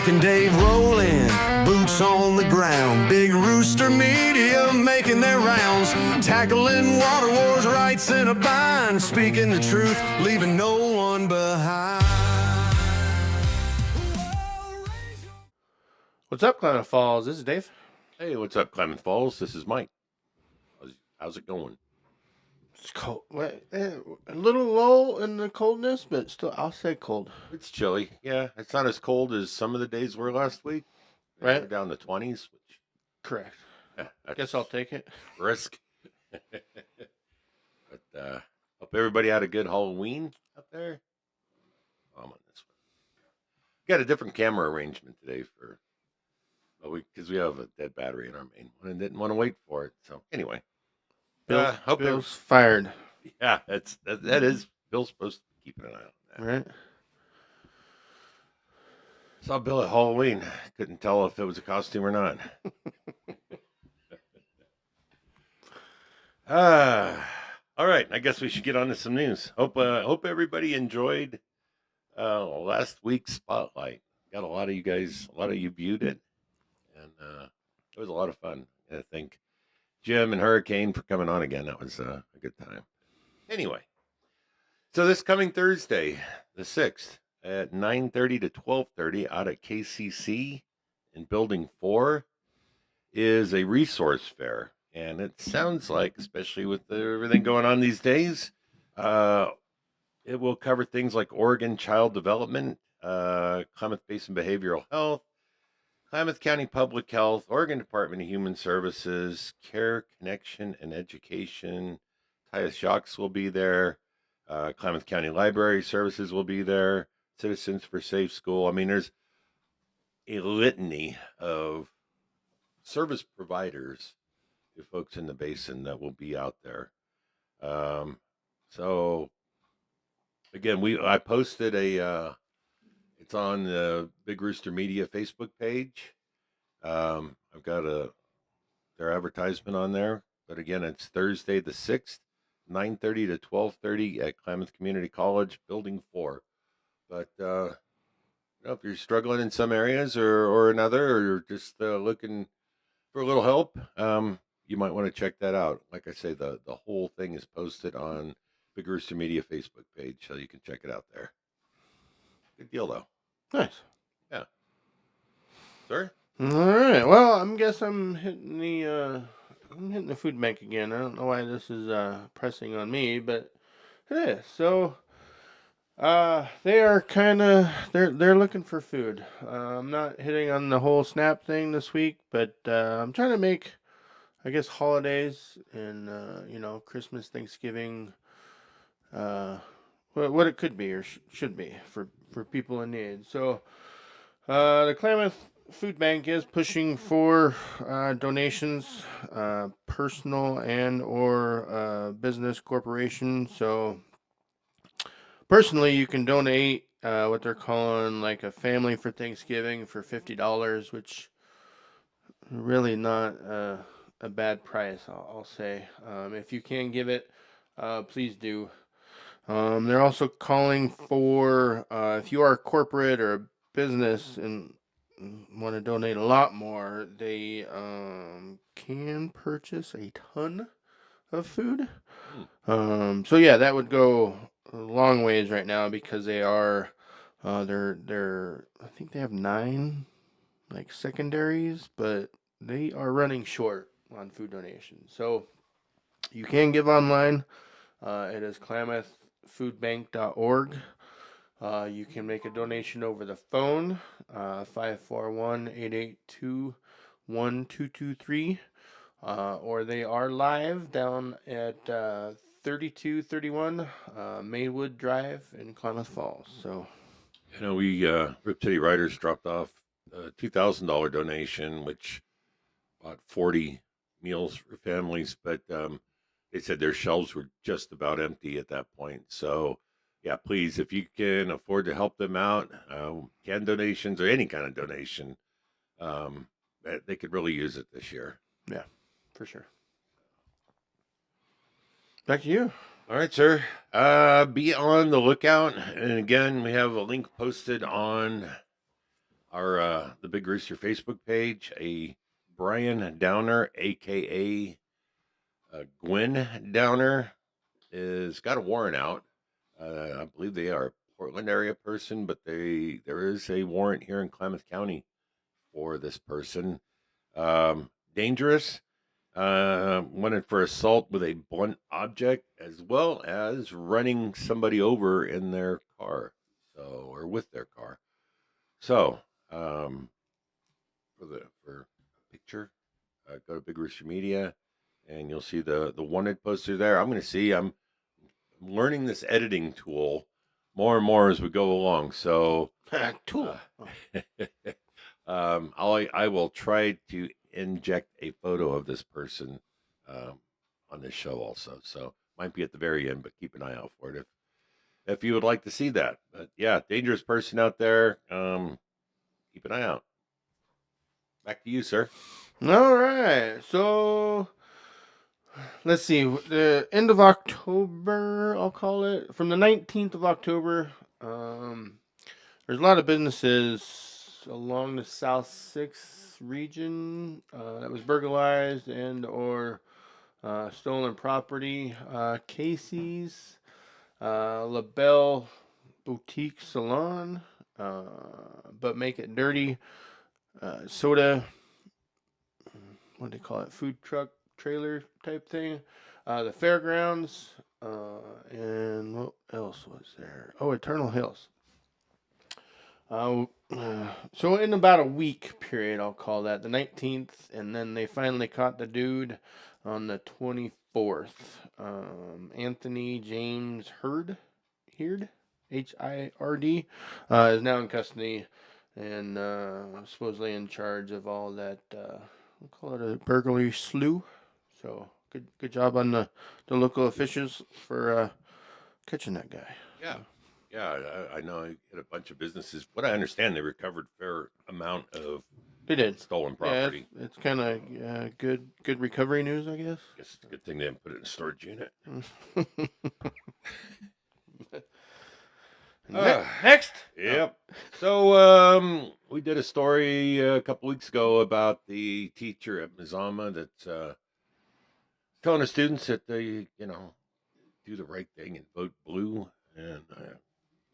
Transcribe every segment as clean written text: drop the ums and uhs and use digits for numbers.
Jack and Dave rolling, boots on the ground. Big Rooster Media making their rounds. Tackling water wars, rights in a bind. Speaking the truth, leaving no one behind. What's up, Klamath Falls? This is Dave. Hey, what's up, Klamath Falls? This is Mike. How's it going? It's cold. A little low in the coldness, but still, I'll say cold. It's chilly. Yeah, it's not as cold as some of the days were last week. Right. We're down to 20s, which... Correct. Yeah, I guess I'll take it. Risk. But hope everybody had a good Halloween up there. I'm on this one. Got a different camera arrangement today because we have a dead battery in our main one and didn't want to wait for it. So anyway, hope Bill's fired. Yeah, that is Bill's supposed to be keeping an eye on that. Right. Saw Bill at Halloween. Couldn't tell if it was a costume or not. All right. I guess we should get on to some news. Hope everybody enjoyed last week's spotlight. Got a lot of you viewed it, and it was a lot of fun. And I think Jim and Hurricane for coming on again. That was a good time. Anyway, so this coming Thursday, the 6th, at 9:30 to 12:30 out at KCC in Building 4 is a resource fair. And it sounds like, especially with everything going on these days, it will cover things like Oregon child development, Klamath Basin behavioral health, Klamath County Public Health, Oregon Department of Human Services, Care, Connection, and Education. Tyus Jacques will be there. Klamath County Library Services will be there. Citizens for Safe School. I mean, there's a litany of service providers to folks in the basin that will be out there. So again, I posted it's on the Big Rooster Media Facebook page. I've got their advertisement on there, but again, it's Thursday the 6th, 9:30 to 12:30 at Klamath Community College, Building 4. But if you're struggling in some areas or another, or you're just looking for a little help, you might want to check that out. Like I say, the whole thing is posted on Big Rooster Media Facebook page, so you can check it out there. Good deal, though. Nice. Yeah. Sir? All right. Well, I'm hitting the food bank again. I don't know why this is pressing on me, but it is. So they are they're looking for food. I'm not hitting on the whole SNAP thing this week, but I'm trying to make, I guess, holidays and Christmas, Thanksgiving, what it could be or should be for people in need. So the Klamath Food Bank is pushing for donations, personal and or business corporation. So personally, you can donate what they're calling like a family for Thanksgiving for $50, which really not a bad price, I'll say. If you can give it, please do. They're also calling for if you are a corporate or a business and want to donate a lot more, they can purchase a ton of food. So yeah, that would go a long ways right now because they are they're I think they have 9 like secondaries, but they are running short on food donations. So you can give online. It is klamathfoodbank.org. You can make a donation over the phone, 541-882-1223. Or they are live down at 3231 Maywood Drive in Klamath Falls. So, we Rip City Riders dropped off a $2,000 donation, which bought 40 meals for families, but they said their shelves were just about empty at that point. So, yeah, please, if you can afford to help them out, canned donations or any kind of donation, they could really use it this year. Yeah, for sure. Back to you. All right, sir. Be on the lookout. And again, we have a link posted on our the Big Rooster Facebook page. A Brian Downer, aka Gwen Downer, is got a warrant out. I believe they are a Portland area person, but there is a warrant here in Klamath County for this person. Dangerous. Wanted for assault with a blunt object, as well as running somebody over in their car, so or with their car. So, for a picture, go to Big Rooster Media, and you'll see the wanted poster there. I'm going to see. I'm learning this editing tool more and more as we go along. So, Tool. I will try to inject a photo of this person on this show also. So might be at the very end, but keep an eye out for it if you would like to see that. But yeah, dangerous person out there. Keep an eye out. Back to you, sir. All right. So let's see. The end of October, I'll call it, from the 19th of October. There's a lot of businesses along the South 6 region that was burglarized and or stolen property. Casey's, LaBelle Boutique Salon, but make it dirty. Soda, what do they call it? Food truck trailer type thing. The fairgrounds, and what else was there? Oh, Eternal Hills. So in about a week period, I'll call that the 19th, and then they finally caught the dude on the 24th. Anthony James Heard, Hird, is now in custody and supposedly in charge of all that. We'll call it a burglary slew. So good job on the local officials for catching that guy. Yeah. Yeah, I know I hit a bunch of businesses. What I understand, they recovered fair amount of They did. stolen property. Yeah, it's kind of good recovery news, I guess. Guess it's a good thing they didn't put it in a storage unit. Next. Yep. So we did a story a couple weeks ago about the teacher at Mazama that's telling the students that they, do the right thing and vote blue, and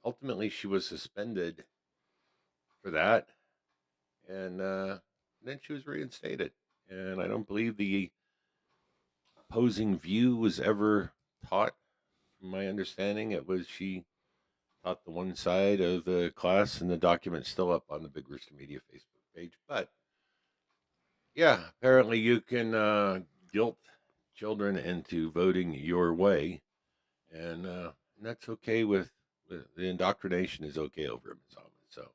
ultimately she was suspended for that, and then she was reinstated. And I don't believe the opposing view was ever taught. From my understanding, it was she taught the one side of the class, and the document's still up on the Big Rooster Media Facebook page. But yeah, apparently you can guilt children into voting your way, and that's okay with the indoctrination is okay over in Mazama. So,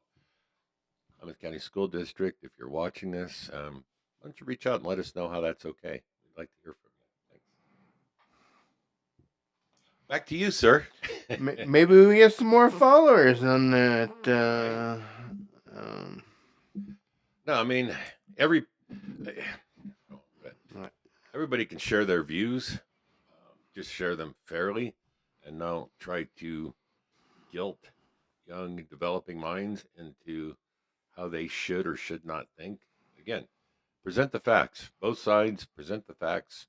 Klamath County School District, if you're watching this, why don't you reach out and let us know how that's okay? We'd like to hear from you. Thanks. Back to you, sir. Maybe we get some more followers on that. No, I mean everybody can share their views. Just share them fairly, and don't try to guilt young developing minds into how they should or should not think. Again, present the facts. Both sides present the facts.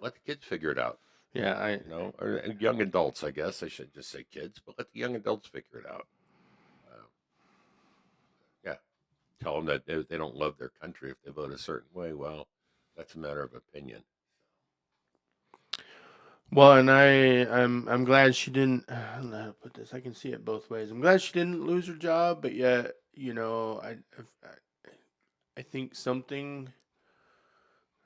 Let the kids figure it out. Yeah, Or young adults, I guess I should just say kids, but let the young adults figure it out. Yeah, tell them that they don't love their country if they vote a certain way. Well, that's a matter of opinion. Well, and I'm glad she didn't. I don't know how to put this. I can see it both ways. I'm glad she didn't lose her job, but yet, I think something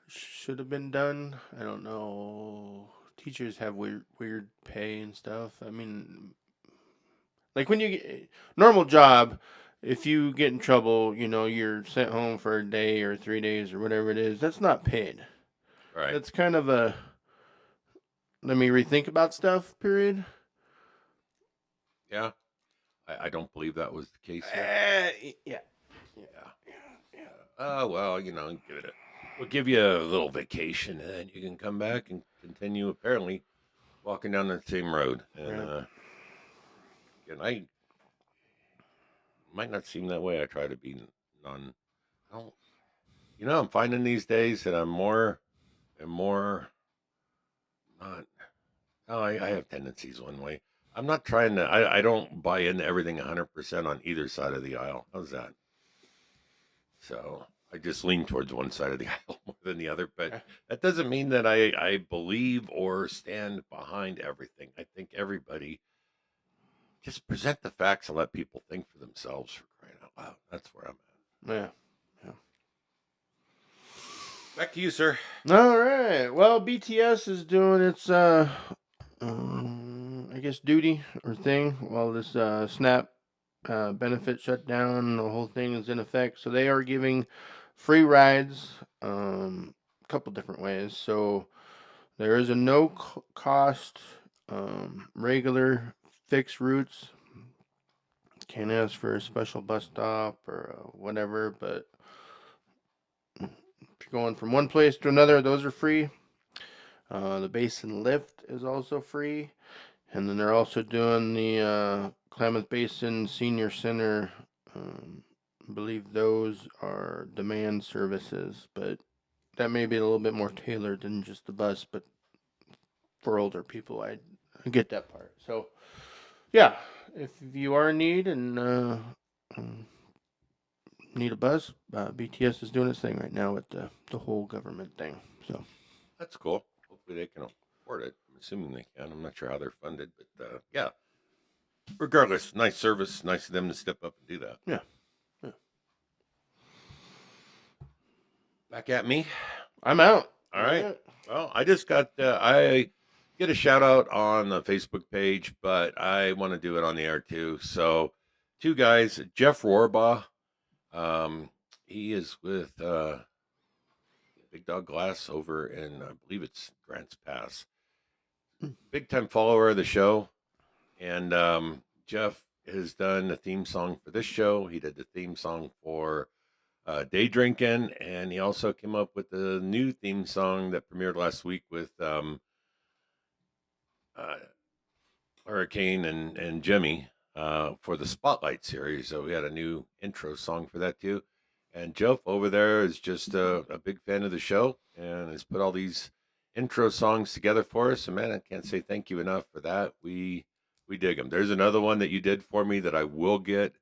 should have been done. I don't know. Teachers have weird pay and stuff. I mean, like when you get normal job, if you get in trouble, you're sent home for a day or 3 days or whatever it is. That's not paid. Right. That's kind of a let me rethink about stuff. Period. Yeah. I don't believe that was the case here. Yeah. Well, we'll give you a little vacation, and then you can come back and continue apparently walking down the same road. And Right. again, might not seem that way. I try to be non. I don't. I'm finding these days that I'm more and more not. Oh, I have tendencies one way. I'm not trying to. I don't buy into everything 100% on either side of the aisle. How's that? So I just lean towards one side of the aisle more than the other. But that doesn't mean that I believe or stand behind everything. I think everybody just present the facts and let people think for themselves, for crying out loud. That's where I'm at. Yeah. Yeah. Back to you, sir. All right. Well, BTS is doing its I guess duty or thing while this SNAP benefit shutdown, the whole thing is in effect. So they are giving free rides a couple different ways. So there is a no cost regular fixed routes. Can't ask for a special bus stop or whatever, but if you're going from one place to another, those are free. The Basin Lift is also free. And then they're also doing the Klamath Basin Senior Center. I believe those are demand services, but that may be a little bit more tailored than just the bus. But for older people, I get that part. So, yeah, if you are in need and need a bus, BTS is doing its thing right now with the whole government thing. So That's cool. Hopefully they can afford it. I'm assuming they can. I'm not sure how they're funded, but yeah. Regardless, nice service. Nice of them to step up and do that. yeah, yeah. Back at me. I'm out. All right. Well, I just got I get a shout out on the Facebook page, but I want to do it on the air too. So, two guys, Jeff Rohrbaugh. He is with Big Dog Glass over in I believe it's Grants Pass. Big time follower of the show, and Jeff has done the theme song for this show. He did the theme song for Day Drinking, and he also came up with the new theme song that premiered last week with Hurricane and Jimmy for the Spotlight series. So we had a new intro song for that too. And Jeff over there is just a big fan of the show and has put all these intro songs together for us. And man, I can't say thank you enough for that. We dig them. There's another one that you did for me that I will get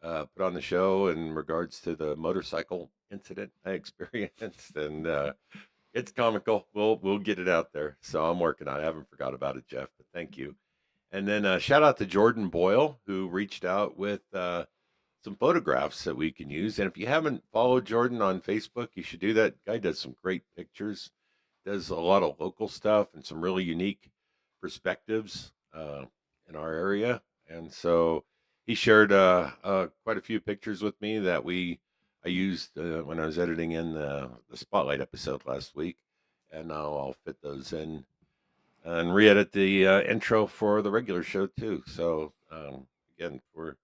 put on the show in regards to the motorcycle incident I experienced, and it's comical. We'll get it out there. So I'm working on it. I haven't forgot about it, Jeff. But thank you. And then shout out to Jordan Boyle, who reached out with some photographs that we can use. And if you haven't followed Jordan on Facebook, you should do that. Guy does some great pictures, does a lot of local stuff and some really unique perspectives in our area. And so he shared quite a few pictures with me that I used when I was editing in the Spotlight episode last week. And now I'll fit those in and re-edit the intro for the regular show too. So again, for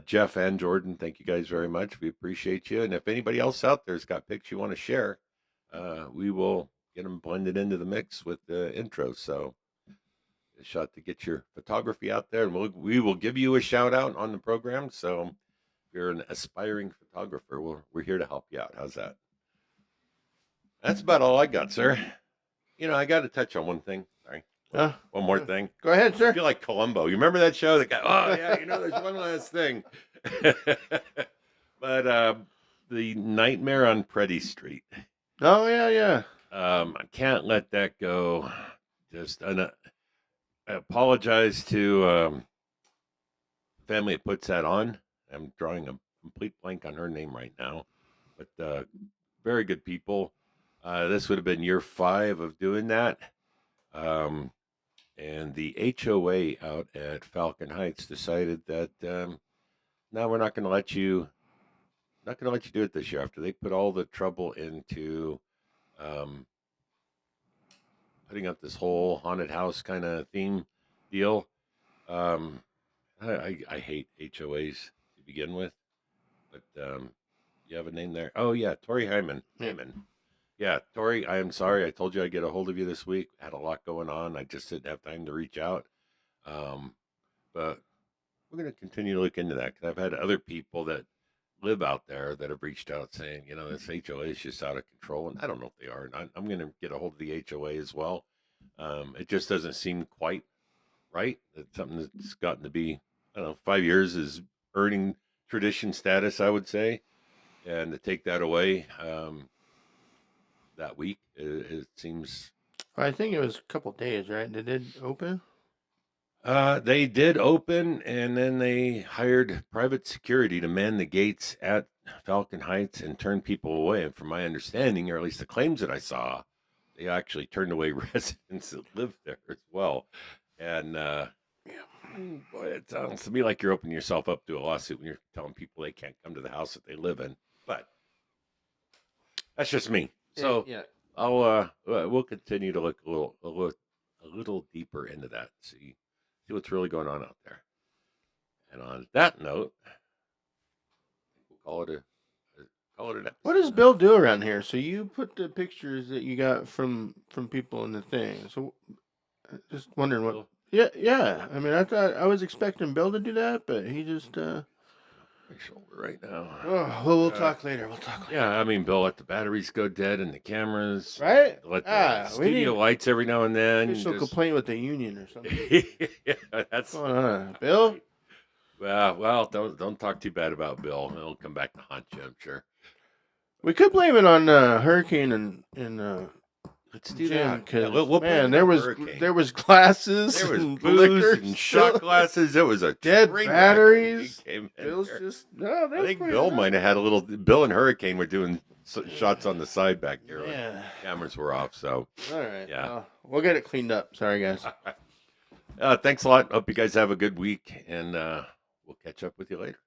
Jeff and Jordan, thank you guys very much. We appreciate you. And if anybody else out there's got pics you want to share, we will get them blended into the mix with the intro. So a shot to get your photography out there, and we will give you a shout out on the program. So if you're an aspiring photographer, we're here to help you out. How's that? That's about all I got, sir. I got to touch on one thing. Sorry. One more thing. Go ahead, sir. I feel like Columbo. You remember that show? That guy, oh, yeah, there's one last thing. But the Nightmare on Preddy Street. Oh, yeah. I can't let that go. Just, I apologize to the family that puts that on. I'm drawing a complete blank on her name right now. But very good people. This would have been year 5 of doing that. And the HOA out at Falcon Heights decided that no, we're not going to let you do it this year after they put all the trouble into putting up this whole haunted house kind of theme deal. I hate HOAs to begin with, but you have a name there. Oh yeah, Tori Hyman. Yeah, Tori, I am sorry. I told you I'd get a hold of you this week. I had a lot going on. I just didn't have time to reach out. But we're going to continue to look into that because I've had other people that live out there that have reached out saying, you know, this HOA is just out of control, and I don't know if they are. And I'm going to get a hold of the HOA as well. It just doesn't seem quite right. It's something that's gotten to be, I don't know, 5 years is earning tradition status, I would say, and to take that away that week, it seems. I think it was a couple days, right? They did open. They did open, and then they hired private security to man the gates at Falcon Heights and turn people away. And from my understanding, or at least the claims that I saw, they actually turned away residents that live there as well. And boy, it sounds to me like you're opening yourself up to a lawsuit when you're telling people they can't come to the house that they live in. But that's just me. So yeah. we'll continue to look a little deeper into that. See what's really going on out there. And on that note, we'll call it an episode. What does Bill do around here? So you put the pictures that you got from people in the thing. So just wondering what. Bill? Yeah. I mean, I was expecting Bill to do that, but he just. My shoulder right now. Oh, well, we'll talk later. Yeah, I mean, Bill, let the batteries go dead and the cameras. Right? Let the we studio need lights every now and then. official complaint with the union or something. Yeah, that's What's going on, Bill? well. Don't talk too bad about Bill. He'll come back to haunt you, I'm sure. We could blame it on Hurricane and Let's do Jim, that. because We'll blame man, it there on was Hurricane. there was glasses, There was and booze liquor and shot still. glasses. It was a Dead train wreck batteries. when he came in Bill's there. just no. I think Bill might have had a little. Bill and Hurricane were doing shots on the side back there. When Yeah. cameras were off. So All right. Yeah. Well, we'll get it cleaned up. Sorry, guys. thanks a lot. Hope you guys have a good week, and we'll catch up with you later.